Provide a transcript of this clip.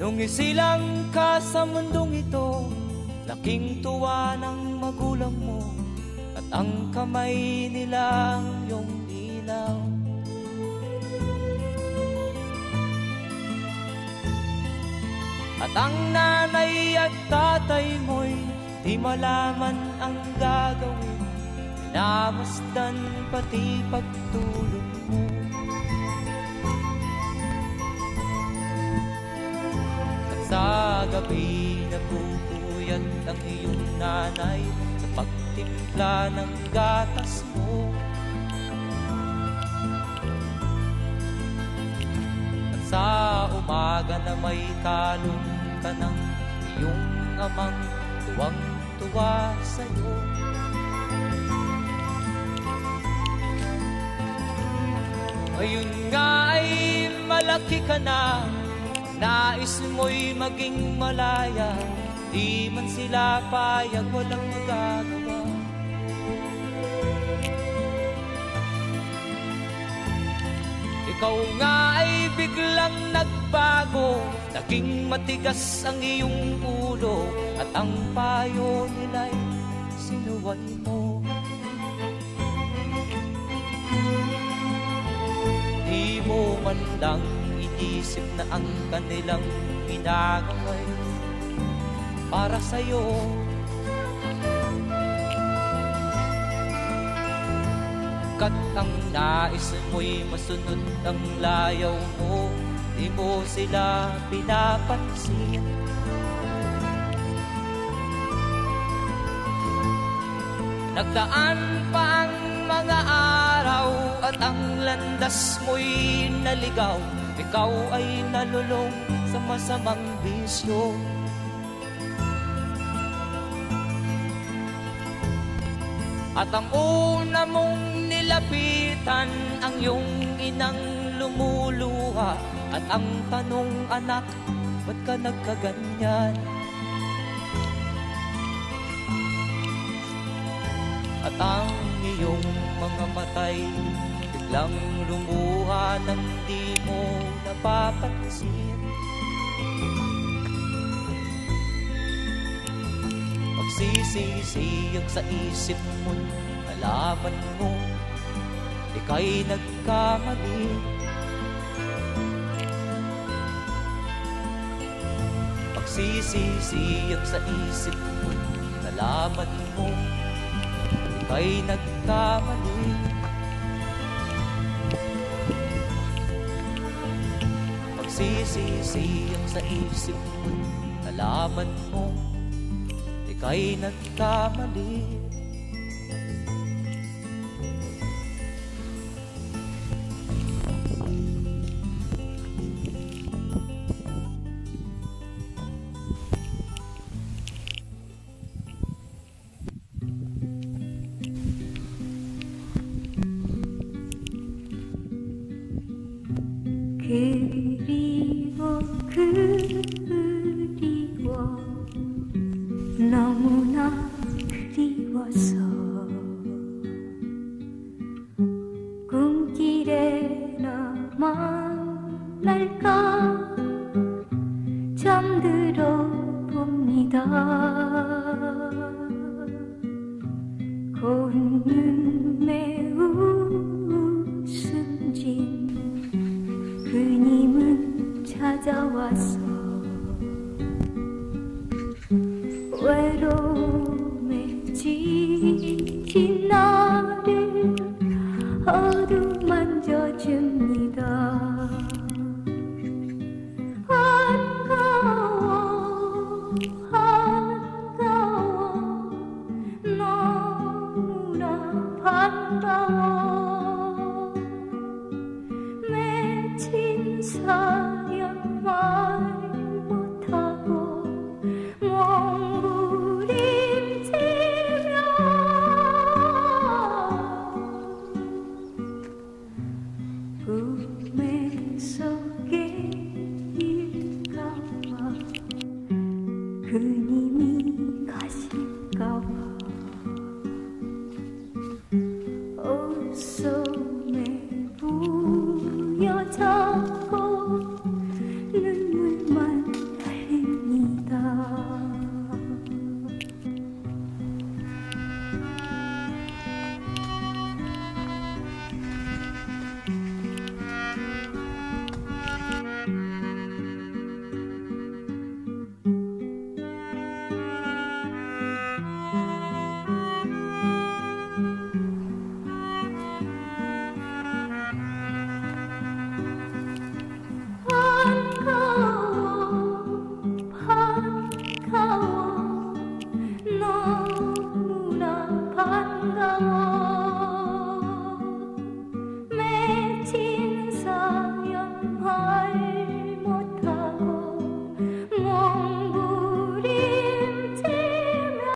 Nung isilang ka sa mundong ito, laking tuwa ng magulang mo, at ang kamay nila ang iyong ilaw. At ang nanay at tatay mo'y di malaman ang gagawin, minamasdan pati pagtulog mo. Sa gabi nagpupuyat ang iyong nanay sa pagtimpla ng gatas mo. At sa umaga na may kalong ka ng iyong amang tuwang-tuwa sa'yo. Ngayon nga ay malaki ka na, nais mo'y maging malaya, di man sila payag, walang magagawa. Ikaw nga ay biglang nagbago, naging matigas ang iyong ulo, at ang payo nila'y sinuway mo. Di mo man lang inisip na ang kanilang ginagaway para sa'yo. Kat ang nais mo'y masunod ang layaw mo, di mo sila pinapansin. Nagdaan pa ang mga araw at ang landas mo'y naligaw, ikaw ay nalulong sa masamang bisyo. At ang una mong nilapitan, ang iyong inang lumuluha, at ang tanong, anak, ba't ka nagkaganyan? At ang iyong mga matay biglang lumuha nang di mo napapansin. Magsisisiyag sa isip mo, nalaman mo ika'y nagkamali. Magsisisiyag sa isip mo, nalaman mo ika'y nagkamali. Magsisisiyag sa isip mo, nalaman mo ika'y nagkamali. 그리워 너무나 그리워서 꿈길에 너 만날까 잠들어 봅니다. 고운 눈에 웃음 진 그님은 찾아와서